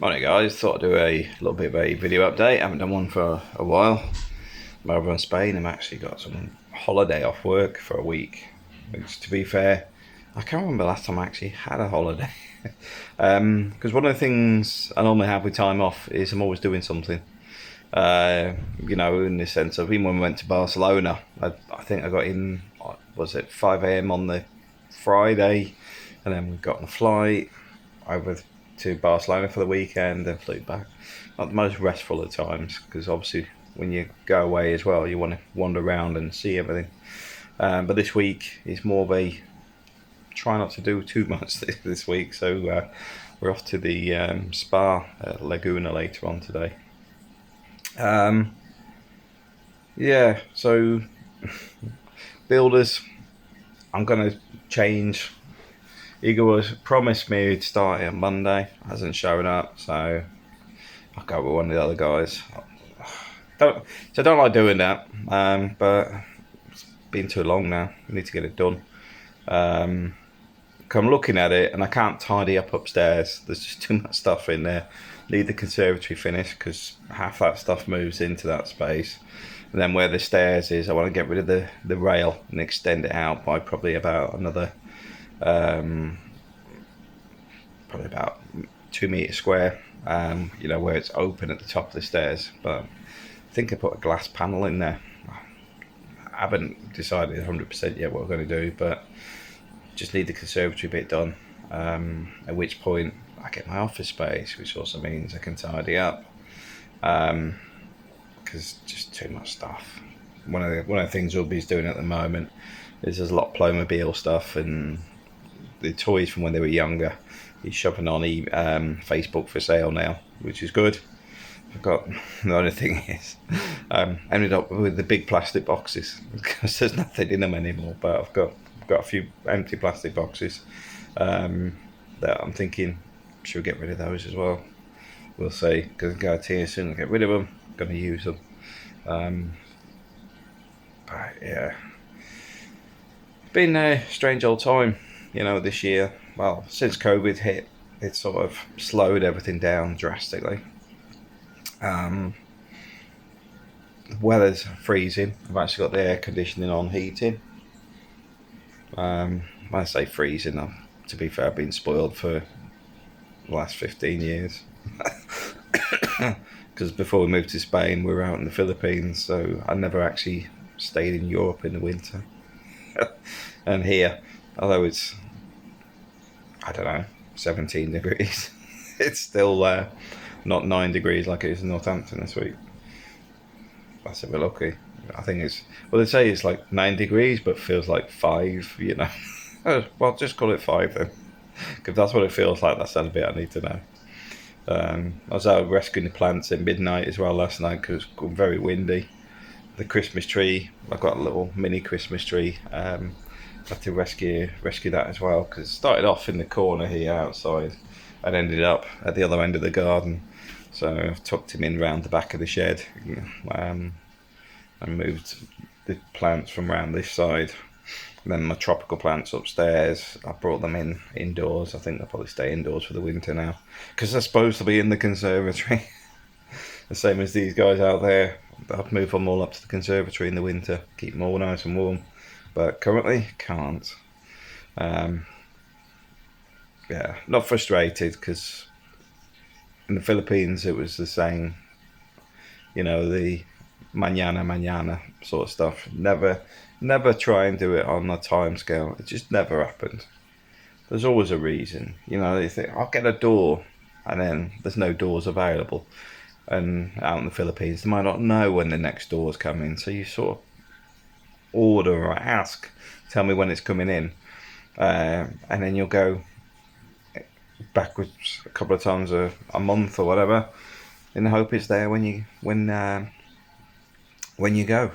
Morning guys, thought I'd do a little bit of a video update. I haven't done one for a while. I'm over in Spain. I've actually got some holiday off work for a week, which to be fair, I can't remember the last time I actually had a holiday. Because one of the things I normally have with time off is I'm always doing something. In the sense of even when we went to Barcelona, I think I got in, was it 5 a.m. on the Friday, and then we got on a flight over to Barcelona for the weekend and flew back. Not the most restful of times because obviously when you go away as well, you want to wander around and see everything. But this week is more of a try not to do too much this week. So we're off to the spa at Laguna later on today. So builders, I'm going to change. Igor was promised me he'd start it on Monday, hasn't shown up, so I'll go with one of the other guys. I don't like doing that, but it's been too long now. We need to get it done. I'm looking at it and I can't tidy up upstairs. There's just too much stuff in there. Need the conservatory finished because half that stuff moves into that space. And then where the stairs is, I want to get rid of the rail and extend it out by probably about another, probably about 2 meters square. Where it's open at the top of the stairs. But I think I put a glass panel in there. I haven't decided 100% yet what we're going to do, but just need the conservatory bit done. At which point I get my office space, which also means I can tidy up. Because just too much stuff. One of the things Ubby's doing at the moment is there's a lot of Playmobil stuff and the toys from when they were younger. He's shopping on Facebook for sale now, which is good. The only thing is, ended up with the big plastic boxes because there's nothing in them anymore. But I've got a few empty plastic boxes that I'm thinking should we get rid of those as well. We'll see, because I guarantee as soon as I get rid of them, I'm going to use them. But yeah, it's been a strange old time, this year. Well, since COVID hit, it sort of slowed everything down drastically. Weather's freezing. I've actually got the air conditioning on, heating. When I say freezing, to be fair, I've been spoiled for the last 15 years. Because before we moved to Spain, we were out in the Philippines, so I never actually stayed in Europe in the winter. And here, although it's, I don't know, 17 degrees, it's still not 9 degrees like it is in Northampton this week. That's if we're lucky. I think they say it's like 9 degrees, but feels like 5, Well, just call it 5 then. Because that's what it feels like. That's the bit I need to know. I was out rescuing the plants at midnight as well last night because it was very windy. The Christmas tree, I've got a little mini Christmas tree. I had to rescue that as well because it started off in the corner here outside and ended up at the other end of the garden. So I've tucked him in round the back of the shed and moved the plants from round this side. And then my tropical plants upstairs, I brought them indoors. I think they'll probably stay indoors for the winter now because they're supposed to be in the conservatory. The same as these guys out there. I've moved them all up to the conservatory in the winter, keep them all nice and warm. But currently, can't. Not frustrated because in the Philippines it was the same. The mañana sort of stuff. Never try and do it on a time scale. It just never happened. There's always a reason. They think, I'll get a door, and then there's no doors available. And out in the Philippines, they might not know when the next door's coming. So you sort of order or ask, tell me when it's coming in. And then you'll go backwards a couple of times a month or whatever in the hope it's there when you go.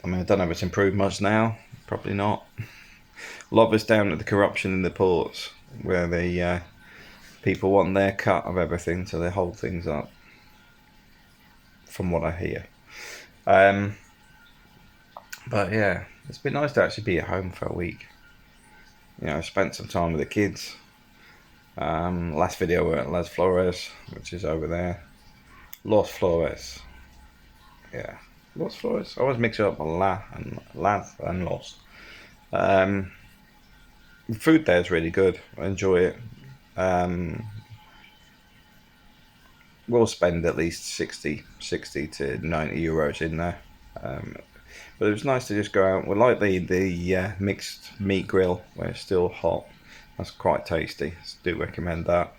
I mean, I don't know if it's improved much now. Probably not. A lot of it's down to the corruption in the ports, where the people want their cut of everything, so they hold things up. From what I hear. But yeah, it's been nice to actually be at home for a week. I spent some time with the kids. Last video we're at Las Flores, which is over there. Los Flores. Yeah. Los Flores. I always mix it up on Las and Los. The food there is really good. I enjoy it. We'll spend at least 60 to 90 euros in there. But it was nice to just go out. We like the mixed meat grill where it's still hot. That's quite tasty. Do recommend that.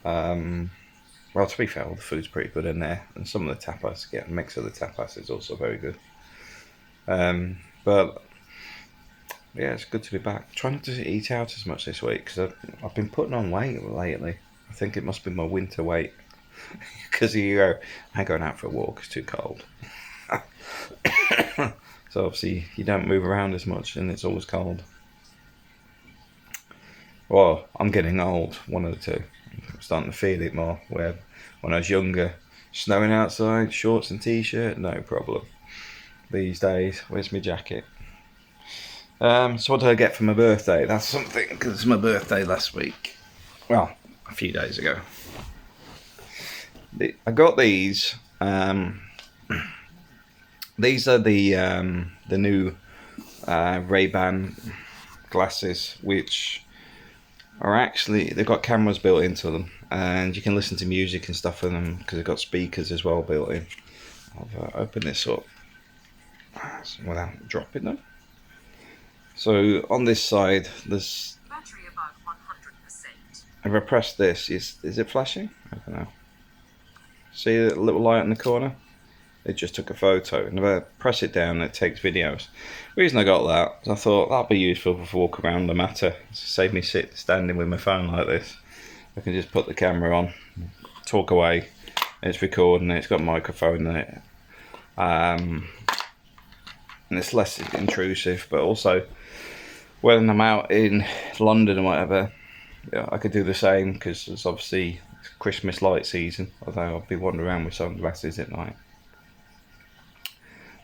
Well, to be fair, all the food's pretty good in there, and some of the tapas, a mix of the tapas is also very good. But yeah, it's good to be back. Trying not to eat out as much this week because I've been putting on weight lately. I think it must be my winter weight because you go, I ain't going out for a walk. It's too cold. So obviously you don't move around as much, and it's always cold. Well, I'm getting old. One of the two. I'm starting to feel it more. Where when I was younger, snowing outside, shorts and t-shirt, no problem. These days, where's my jacket? So what did I get for my birthday? That's something, because it's my birthday last week. Well, a few days ago. I got these. These are the new Ray-Ban glasses, which are actually, they've got cameras built into them, and you can listen to music and stuff in them because they've got speakers as well built in. I'll open this up without dropping them. So on this side, there's battery about 100%. If I press this, is it flashing? I don't know. See the little light in the corner? It just took a photo, and if I press it down, it takes videos. The reason I got that is I thought that'd be useful for walk around the matter. Save me standing with my phone like this. I can just put the camera on, talk away, and it's recording. It's got a microphone in it, and it's less intrusive. But also, when I'm out in London or whatever, yeah, I could do the same because it's obviously Christmas light season. Although I'll be wandering around with sunglasses at night.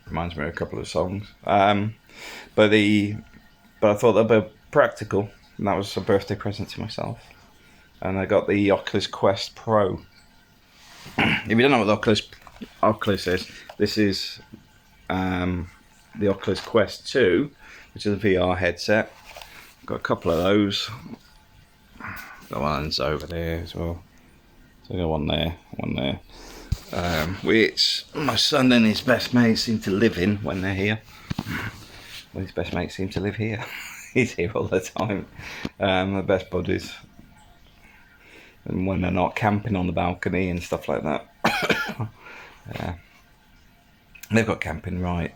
Reminds me of a couple of songs. But I thought that'd be practical, and that was a birthday present to myself. And I got the Oculus Quest Pro. If you don't know what the Oculus is, this is the Oculus Quest 2, which is a VR headset. Got a couple of those. Got one's over there as well. So I got one there. Which my son and his best mate seem to live in when they're here. Well, his best mate seems to live here. He's here all the time. My best buddies. And when they're not camping on the balcony and stuff like that. Yeah. They've got camping right.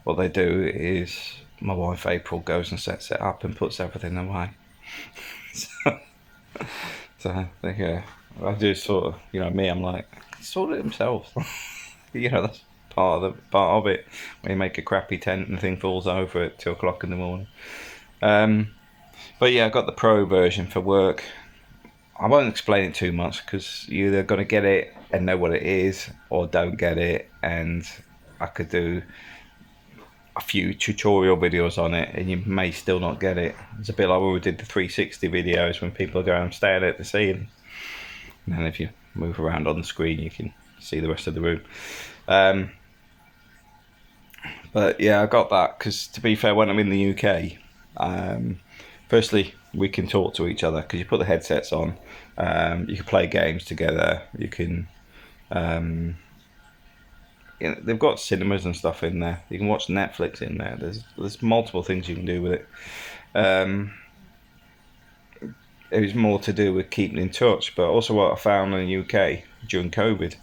What they do is my wife April goes and sets it up and puts everything away. So I do sort of, me, I'm like, sort it themselves. That's part of it. When you make a crappy tent and the thing falls over at 2 o'clock in the morning. But yeah, I got the Pro version for work. I won't explain it too much because you're either going to get it and know what it is, or don't get it, and I could do a few tutorial videos on it and you may still not get it. It's a bit like when we did the 360 videos when people are going staring at the ceiling. And then if you move around on the screen, you can see the rest of the room. But yeah, I got that because, to be fair, when I'm in the UK, firstly, we can talk to each other because you put the headsets on. You can play games together. You can, they've got cinemas and stuff in there. You can watch Netflix in there. There's multiple things you can do with it. It was more to do with keeping in touch, but also what I found in the UK during COVID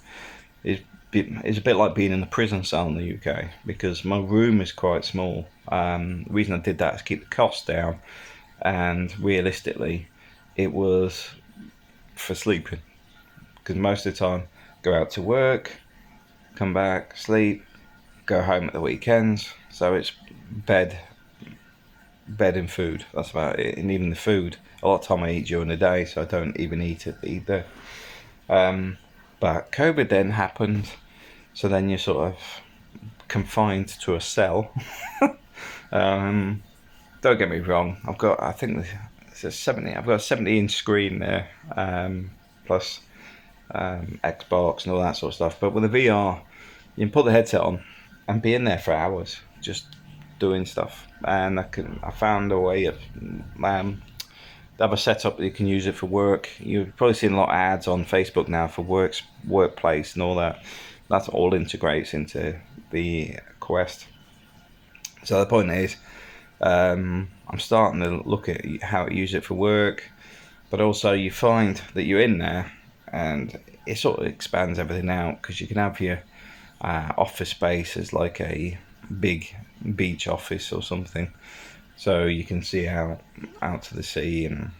is a bit like being in a prison cell in the UK because my room is quite small. The reason I did that is to keep the costs down, and realistically, it was for sleeping because most of the time go out to work, come back, sleep, go home at the weekends. So it's bed and food. That's about it. And even the food, a lot of time I eat during the day, so I don't even eat it either. But COVID then happened, so then you're sort of confined to a cell. Don't get me wrong. I think it's a 70. I've got a 70-inch screen there, plus Xbox and all that sort of stuff. But with a VR, you can put the headset on and be in there for hours just doing stuff. And I found a way of have a setup that you can use it for work. You've probably seen a lot of ads on Facebook now for workplace and all that. That all integrates into the Quest. So the point is, I'm starting to look at how to use it for work, but also you find that you're in there and it sort of expands everything out, because you can have your office space as like a big beach office or something, so you can see out to the sea, and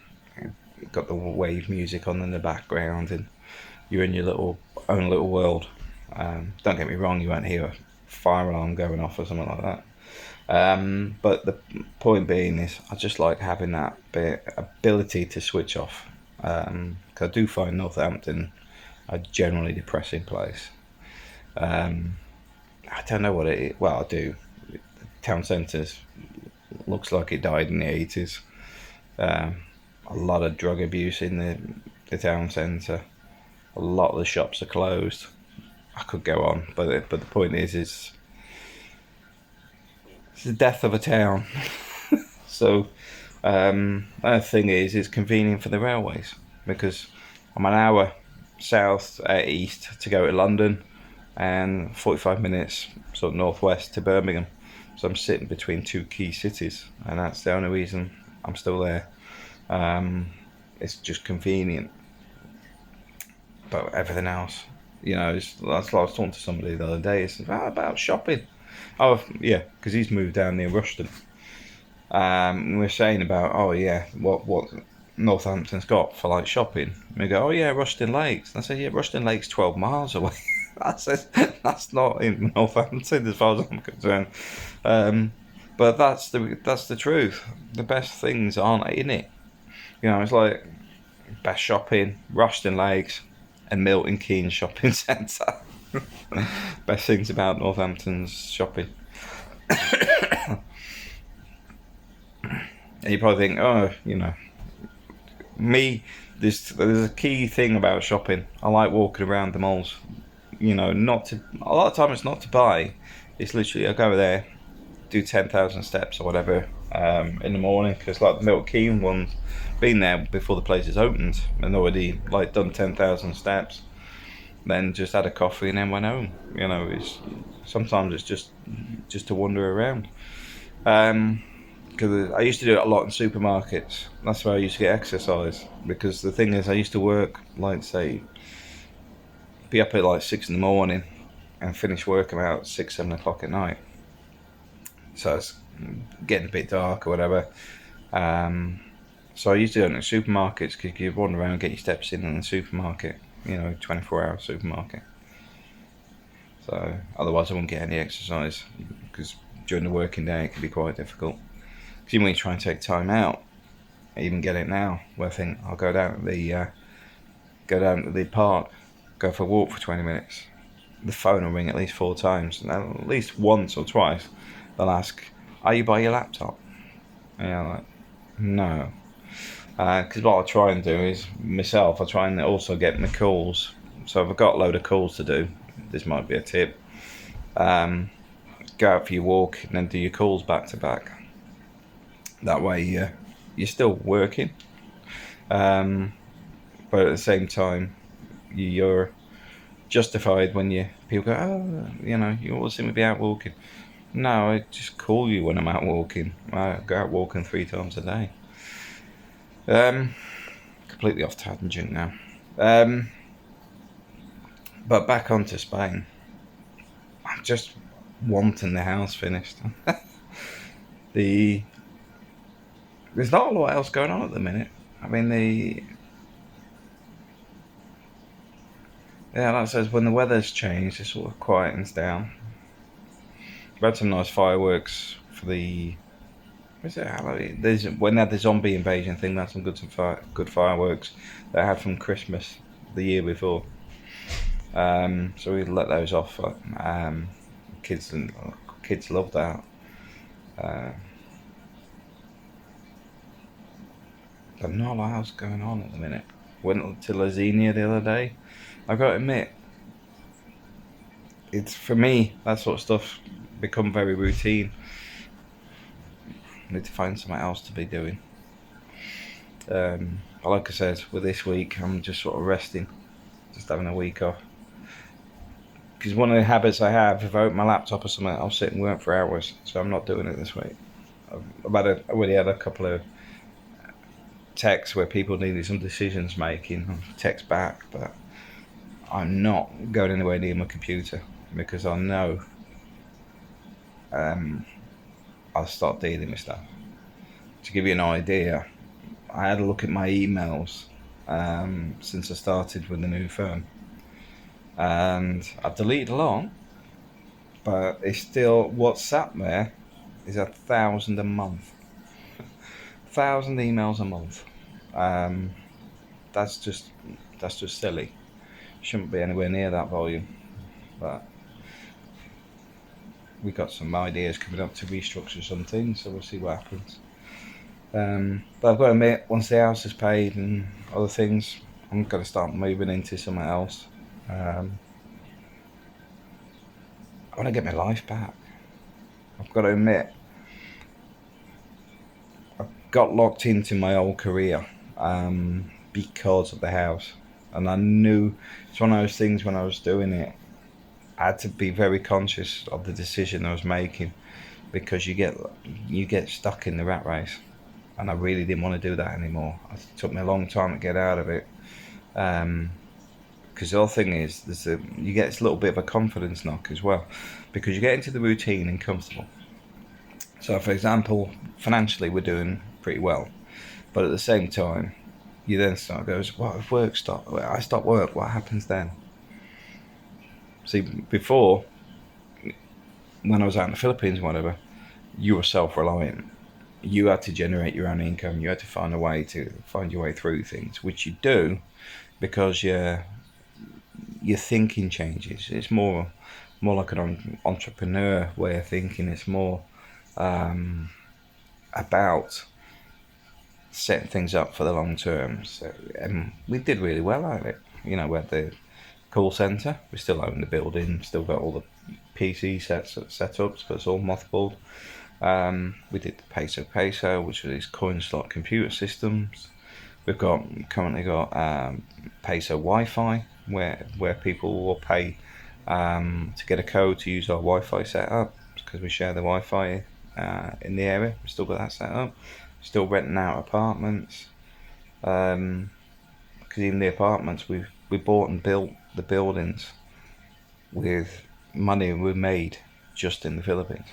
you've got the wave music on in the background, and you're in your own little world. Don't get me wrong, you won't hear a fire alarm going off or something like that. But the point being is, I just like having that ability to switch off. Cause I do find Northampton a generally depressing place. I don't know what it is. Well, I do. The town centre looks like it died in the 80s. A lot of drug abuse in the town centre. A lot of the shops are closed. I could go on, but the point is it's the death of a town. So another thing is, it's convenient for the railways, because I'm an hour east to go to London, and 45 minutes sort of northwest to Birmingham. So I'm sitting between two key cities, and that's the only reason I'm still there. It's just convenient. But everything else, that's like I was talking to somebody the other day. It's about shopping. Oh yeah, because he's moved down near Rushden. We're saying about, oh yeah, what Northampton's got for like shopping. And we go, oh yeah, Rushden Lakes. And I said, yeah, Rushden Lakes 12 miles away. I said, that's not in Northampton as far as I'm concerned. But that's the truth. The best things aren't in it. It's like best shopping, Rushden Lakes, and Milton Keynes Shopping Centre. Best things about Northampton's shopping. And you probably think, me, there's a key thing about shopping. I like walking around the malls. A lot of time it's not to buy. It's literally, I go there, do 10,000 steps or whatever in the morning, because like the Milton Keynes one's been there before the place is opened and already like done 10,000 steps. Then just had a coffee and then went home. Sometimes it's just to wander around. Because I used to do it a lot in supermarkets. That's where I used to get exercise. Because the thing is, I used to work, like say, be up at like 6 in the morning and finish work about 6, 7 o'clock at night. So it's getting a bit dark or whatever. So I used to do it in the supermarkets, because you wander around and get your steps in the supermarket. 24-hour supermarket. So otherwise I wouldn't get any exercise, because during the working day it can be quite difficult. Because even when you try and take time out, I even get it now, where I think I'll go down to the park, go for a walk for 20 minutes. The phone will ring at least 4 times, and at least once or twice they'll ask, "Are you by your laptop?" And I'm like, no. Because what I try and do is, myself, I try and also get my calls. So if I've got a load of calls to do, this might be a tip. Go out for your walk and then do your calls back to back. That way you're still working. But at the same time, you're justified when people go, oh, you always seem to be out walking. No, I just call you when I'm out walking. I go out walking 3 times a day. Completely off tangent now. But back onto Spain. I'm just wanting the house finished. There's not a lot else going on at the minute. I mean, like I says, when the weather's changed, it sort of quietens down. We had some nice fireworks for the. When they had the zombie invasion thing, that's some good fireworks that I had from Christmas the year before. So we let those off. Kids love that. there's not a lot else going on at the minute. Went to Lazinia the other day. I've got to admit, it's for me that sort of stuff become very routine. I need to find something else to be doing. But like I said, with this week, I'm just sort of resting, just having a week off. Because one of the habits I have, if I open my laptop or something, I'll sit and work for hours. So I'm not doing it this week. I've already had a couple of texts where people needed some decisions making. I'll text back, but I'm not going anywhere near my computer because I know I'll start dealing with stuff. To give you an idea, I had a look at my emails since I started with the new firm, and I've deleted a lot, but it's still what's sat there is 1,000 a month. 1,000 emails a month. That's just silly. Shouldn't be anywhere near that volume, but we got some ideas coming up to restructure some things, so we'll see what happens. But I've got to admit, once the house is paid and other things, I'm going to start moving into something else. I want to get my life back. I've got to admit, I got locked into my old career because of the house, and I knew it's one of those things when I was doing it, I had to be very conscious of the decision I was making, because you get stuck in the rat race, and I really didn't want to do that anymore. It took me a long time to get out of it, because the other thing is you get this little bit of a confidence knock as well, because you get into the routine and comfortable. So for example, financially we're doing pretty well, but at the same time you then start goes, what if I stop work, what happens then? See, before, when I was out in the Philippines or whatever, you were self-reliant. You had to generate your own income. You had to find your way through things, which you do because your thinking changes. It's more like an entrepreneur way of thinking. It's more about setting things up for the long term. So, we did really well at it. We had the call centre. We still own the building. Still got all the PC setups, but it's all mothballed. We did the Peso, which was coin slot computer systems. We've currently got Peso Wi-Fi, where people will pay to get a code to use our Wi-Fi setup, because we share the Wi-Fi in the area. We've still got that set up. Still renting out apartments, because even the apartments we bought and built the buildings with money we made just in the Philippines.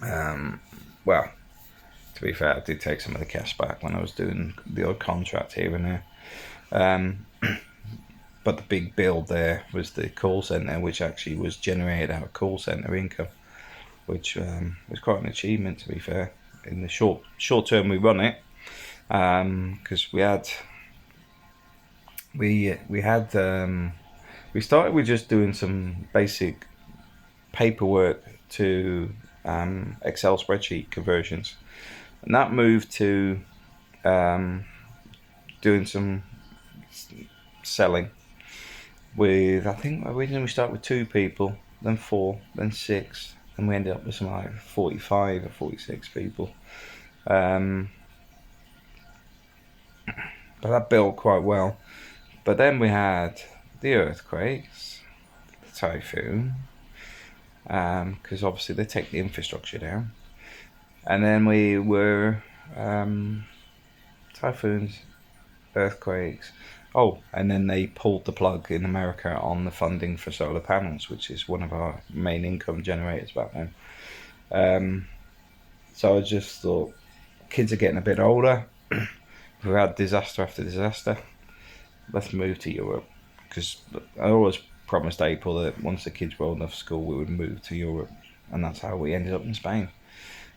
Well, to be fair, I did take some of the cash back when I was doing the odd contract here and there. But the big build there was the call centre, which actually was generated out of call centre income, which was quite an achievement, to be fair. In the short term we run it, because we started with just doing some basic paperwork to Excel spreadsheet conversions, and that moved to doing some selling with, I think originally we started with 2 people, then 4, then 6, and we ended up with something like 45 or 46 people. But that built quite well. But then we had the earthquakes, the typhoon, because obviously they take the infrastructure down. And then we were typhoons, earthquakes. Oh, and then they pulled the plug in America on the funding for solar panels, which is one of our main income generators back then. So I just thought, kids are getting a bit older. We've had disaster after disaster. Let's move to Europe, because I always promised April that once the kids were old enough for school, we would move to Europe, and that's how we ended up in Spain.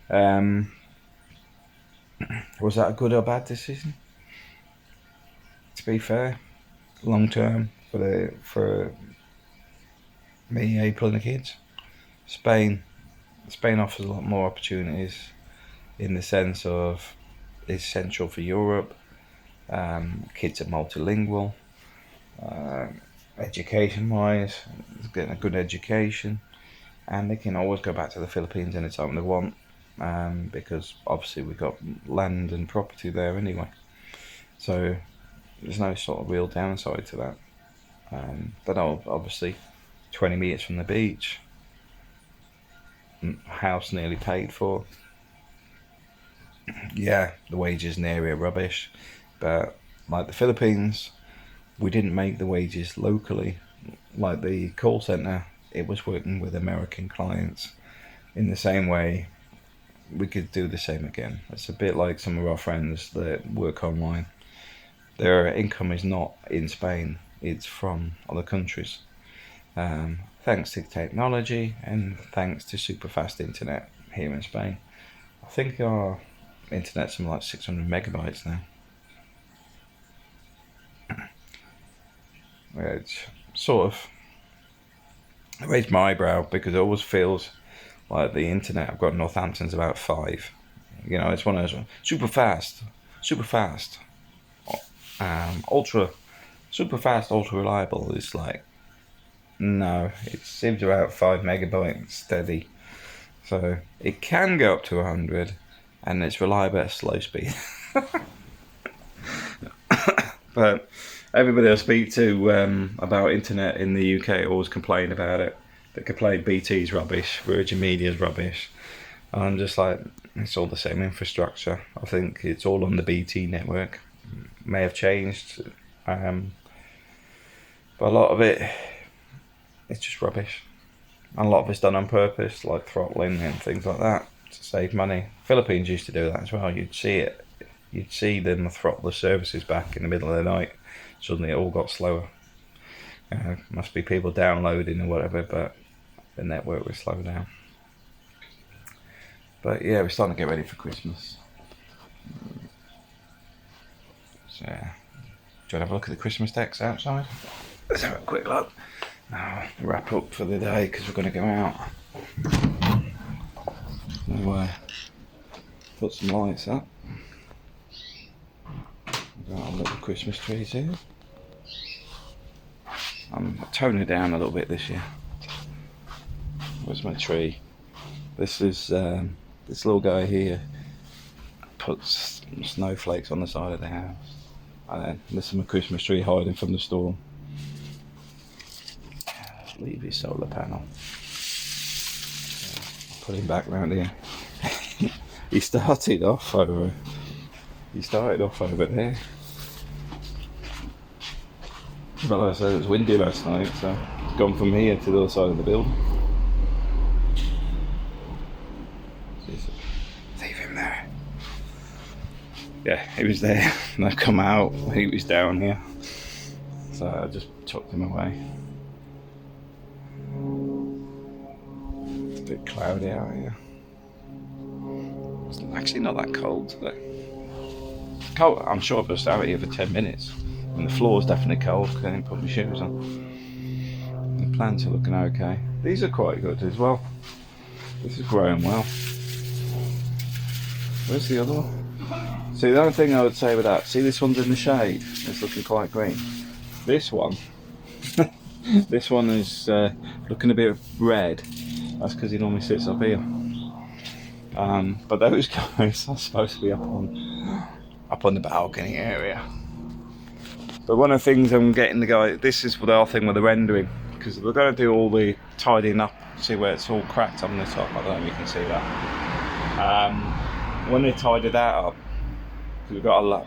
Was that a good or bad decision? To be fair, long term for me, April, and the kids, Spain offers a lot more opportunities in the sense of essential for Europe. Kids are multilingual. Education-wise, getting a good education, and they can always go back to the Philippines anytime they want, because obviously we've got land and property there anyway. So there's no sort of real downside to that. But obviously, 20 metres from the beach, house nearly paid for. Yeah, the wages in the area are rubbish, but like the Philippines, we didn't make the wages locally. Like the call centre, it was working with American clients. In the same way, we could do the same again. It's a bit like some of our friends that work online. Their income is not in Spain, it's from other countries. Thanks to technology and thanks to super fast internet here in Spain. I think our internet's something like 600 megabytes now. It's sort of raised my eyebrow because it always feels like the internet I've got in Northampton's about 5. You know, it's one of those super fast, ultra, super fast, ultra reliable. It's like, no, it seems about 5 megabytes steady. So it can go up to 100, and it's reliable at slow speed. But everybody I speak to about internet in the UK always complain about it. They complain BT's rubbish, Virgin Media's rubbish. And I'm just like, it's all the same infrastructure. I think it's all on the BT network. May have changed, but a lot of it, it's just rubbish. And a lot of it's done on purpose, like throttling and things like that, to save money. Philippines used to do that as well. You'd see it. You'd see them throttle the services back in the middle of the night. Suddenly it all got slower. Must be people downloading or whatever, but the network was slowed down. But yeah, we're starting to get ready for Christmas. So, do you want to have a look at the Christmas decks outside? Let's have a quick look. Now, wrap up for the day because we're going to go out. So, put some lights up. We've got our little Christmas trees here. I'm toning it down a little bit this year. Where's my tree? This is this little guy here puts snowflakes on the side of the house. And then this is my Christmas tree hiding from the storm. Leave his solar panel. Put him back round here. He started off over there. But like I said, it was windy last night, so it's gone from here to the other side of the building. Leave him there. Yeah, he was there, and I come out, he was down here. So I just tucked him away. It's a bit cloudy out here. It's actually not that cold today. Cold, I'm sure I've just out here for 10 minutes. And the floor's definitely cold because I didn't put my shoes on. The plants are looking okay. These are quite good as well. This is growing well. Where's the other one? See, the only thing I would say with that, see this one's in the shade. It's looking quite green. This one, this one is looking a bit red. That's because he normally sits up here. But those guys are supposed to be up on the balcony area. But one of the things I'm getting the guy, this is the whole thing with the rendering, because we're going to do all the tidying up, see where it's all cracked on the top. I don't know if you can see that. When they tidy that up, we've got a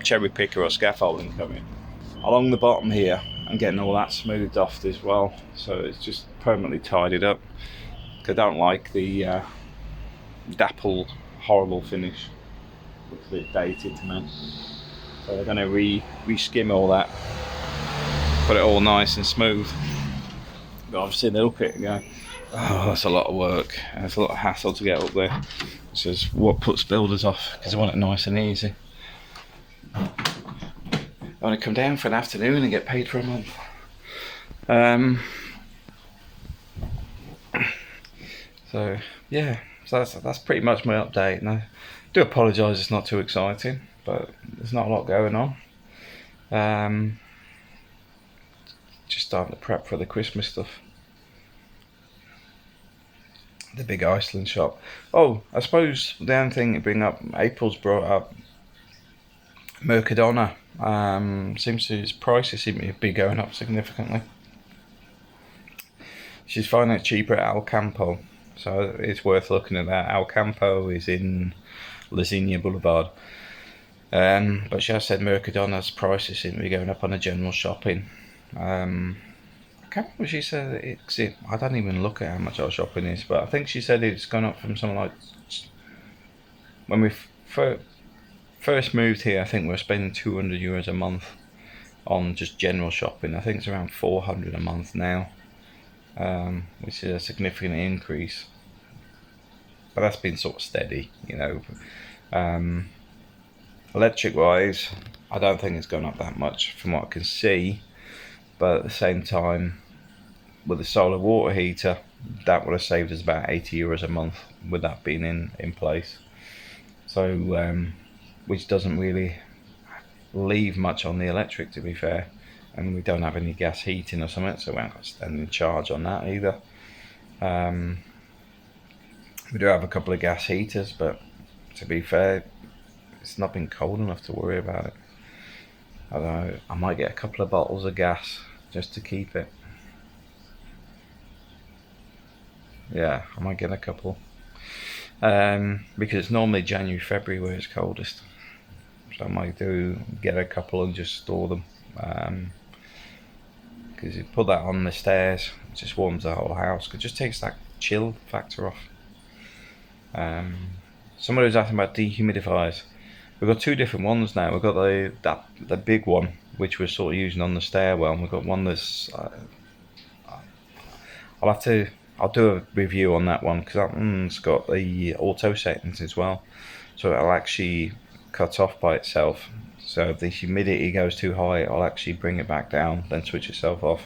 cherry picker or scaffolding coming along the bottom here. I'm getting all that smoothed off as well, so it's just permanently tidied up. I don't like the dappled, horrible finish. Looks a bit dated to me. So they're going to re-skim all that, put it all nice and smooth. But obviously they look at it and go, oh, that's a lot of work, and it's a lot of hassle to get up there. This is what puts builders off, because they want it nice and easy. I want to come down for an afternoon and get paid for a month. So yeah, so that's pretty much my update. And I'm do apologise, it's not too exciting, but there's not a lot going on. Just starting to prep for the Christmas stuff. The big Iceland shop. Oh, I suppose the only thing to bring up, April's brought up Mercadona. Its prices seem to be going up significantly. She's finding it cheaper at El Campo, so it's worth looking at that. El Campo is in Lasinia Boulevard. But she has said Mercadona's prices seem to be going up on the general shopping. I can't remember what she said. I don't even look at how much our shopping is, but I think she said it's gone up from something like, when we first moved here, I think we were spending €200 a month on just general shopping. I think it's around 400 a month now, which is a significant increase. But that's been sort of steady, Electric wise, I don't think it's gone up that much from what I can see. But at the same time, with the solar water heater, that would have saved us about €80 a month with that being in place. So, which doesn't really leave much on the electric, to be fair. And we don't have any gas heating or something, so we haven't got standing charge on that either. We do have a couple of gas heaters, but to be fair, it's not been cold enough to worry about it. Although I might get a couple of bottles of gas just to keep it. Yeah, I might get a couple. Because it's normally January, February where it's coldest. So I might get a couple and just store them. Because you put that on the stairs, it just warms the whole house. It just takes that chill factor off. Somebody was asking about dehumidifiers. We've got two different ones now. We've got the big one, which we're sort of using on the stairwell, and we've got one that's I'll do a review on that one, because that one's got the auto settings as well, so it'll actually cut off by itself. So if the humidity goes too high, it'll actually bring it back down, then switch itself off.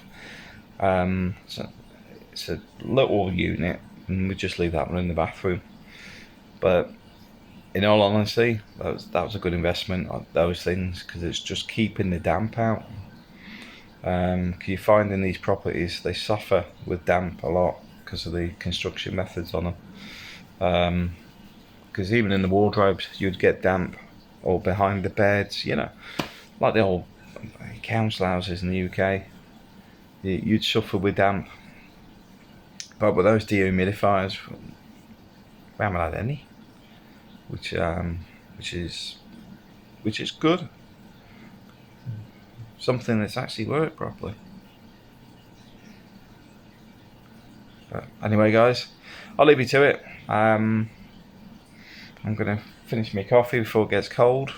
So it's a little unit, and we just leave that one in the bathroom. But in all honesty, that was a good investment, those things, because it's just keeping the damp out. You find in these properties they suffer with damp a lot because of the construction methods on them. Because even in the wardrobes, you'd get damp, or behind the beds, like the old council houses in the UK, you'd suffer with damp. But with those dehumidifiers, we haven't had any, which is good. Something that's actually worked properly. But anyway, guys, I'll leave you to it. I'm going to finish my coffee before it gets cold,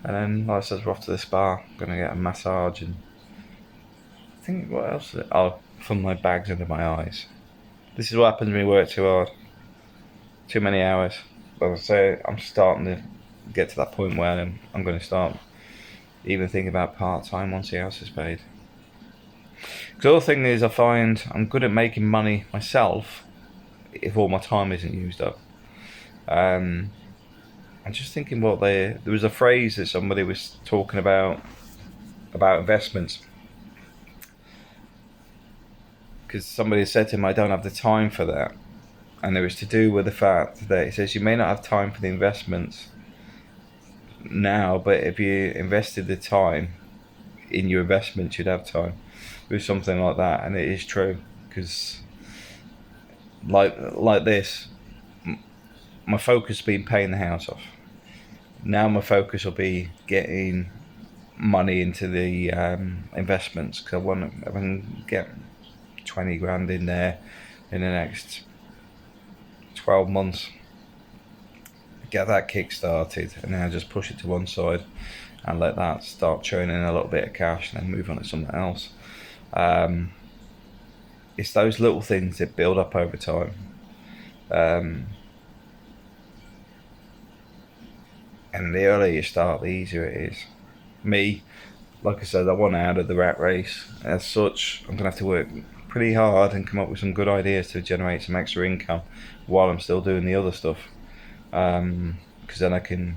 and then, like I said, we're off to the spa. I'm going to get a massage, and I think, what else? I'll fund my bags under my eyes. This is what happens when you work too hard. Too many hours. But I say, I'm starting to get to that point where I'm going to start even thinking about part-time once the house is paid. The other thing is, I find I'm good at making money myself if all my time isn't used up. I'm just thinking there was a phrase that somebody was talking about investments, because somebody said to him, I don't have the time for that. And it was to do with the fact that it says you may not have time for the investments now, but if you invested the time in your investments, you'd have time. It was something like that, and it is true, because like this, my focus has been paying the house off. Now my focus will be getting money into the investments, because I can get 20 grand in there in the next 12 months. Get that kick started, and then I just push it to one side and let that start churning a little bit of cash, and then move on to something else. It's those little things that build up over time. And the earlier you start, the easier it is. Me, like I said, I want out of the rat race. As such, I'm going to have to work pretty hard and come up with some good ideas to generate some extra income while I'm still doing the other stuff. because then I can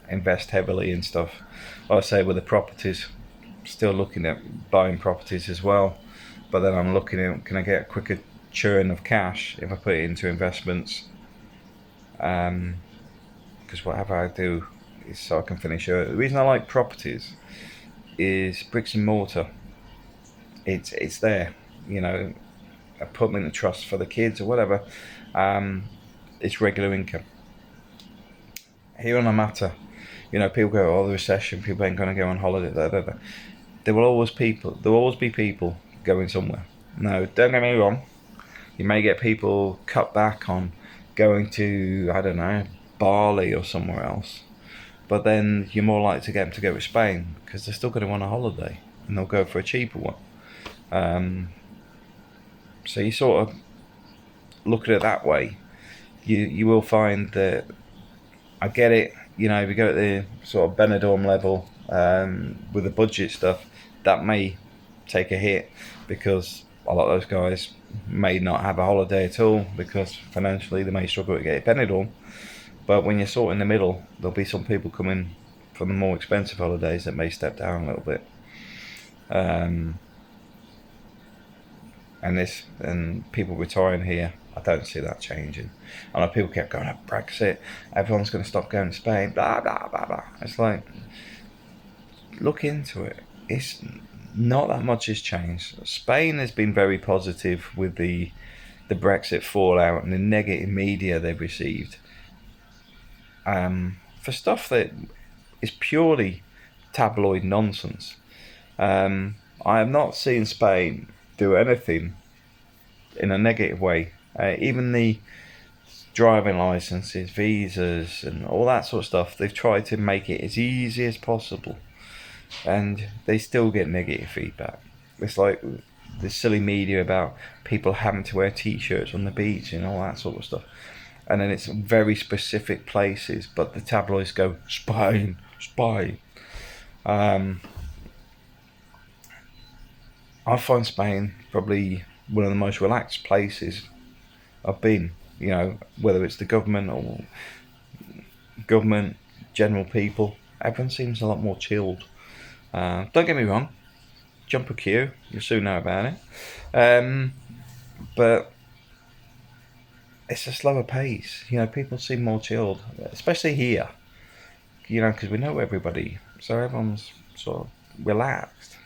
invest heavily in stuff. Like I say, with the properties, still looking at buying properties as well, but then I'm looking at, can I get a quicker churn of cash if I put it into investments? Because whatever I do is so I can finish early. The reason I like properties is bricks and mortar. It's there, you know. I put them in the trust for the kids or whatever. It's regular income. Here on a matter, you know, people go, "Oh, the recession. People ain't going to go on holiday." Blah, blah, blah. There will always be people going somewhere. No, don't get me wrong. You may get people cut back on going to, I don't know, Bali or somewhere else. But then you're more likely to get them to go to Spain because they're still going to want a holiday and they'll go for a cheaper one. So you sort of look at it that way. You will find that I get it. You know, if you go at the sort of Benidorm level with the budget stuff, that may take a hit because a lot of those guys may not have a holiday at all because financially they may struggle to get Benidorm. But when you're sort of in the middle, there'll be some people coming from the more expensive holidays that may step down a little bit. And people retiring here, I don't see that changing. I know people kept going, Brexit, everyone's going to stop going to Spain, blah, blah, blah, blah. It's like, look into it. It's not that much has changed. Spain has been very positive with the Brexit fallout and the negative media they've received. For stuff that is purely tabloid nonsense. I have not seen Spain do anything in a negative way. Even the driving licenses, visas, and all that sort of stuff, they've tried to make it as easy as possible, and they still get negative feedback. It's like the silly media about people having to wear t-shirts on the beach and all that sort of stuff. And then it's very specific places, but the tabloids go, Spain, Spain. I find Spain probably one of the most relaxed places I've been. You know, whether it's the government or general people, everyone seems a lot more chilled. Don't get me wrong, jump a queue, you'll soon know about it. But it's a slower pace. You know, people seem more chilled, especially here. You know, because we know everybody, so everyone's sort of relaxed.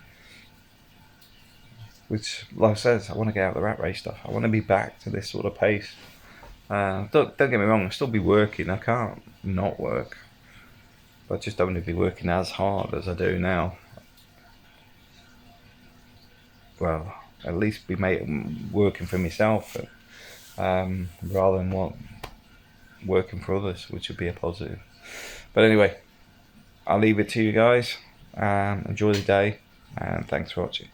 Which, like I said, I want to get out of the rat race stuff. I want to be back to this sort of pace. Don't get me wrong, I'll still be working. I can't not work, but I just don't want to be working as hard as I do now. Well, at least be working for myself, rather than working for others, which would be a positive. But anyway, I'll leave it to you guys. Enjoy the day, and thanks for watching.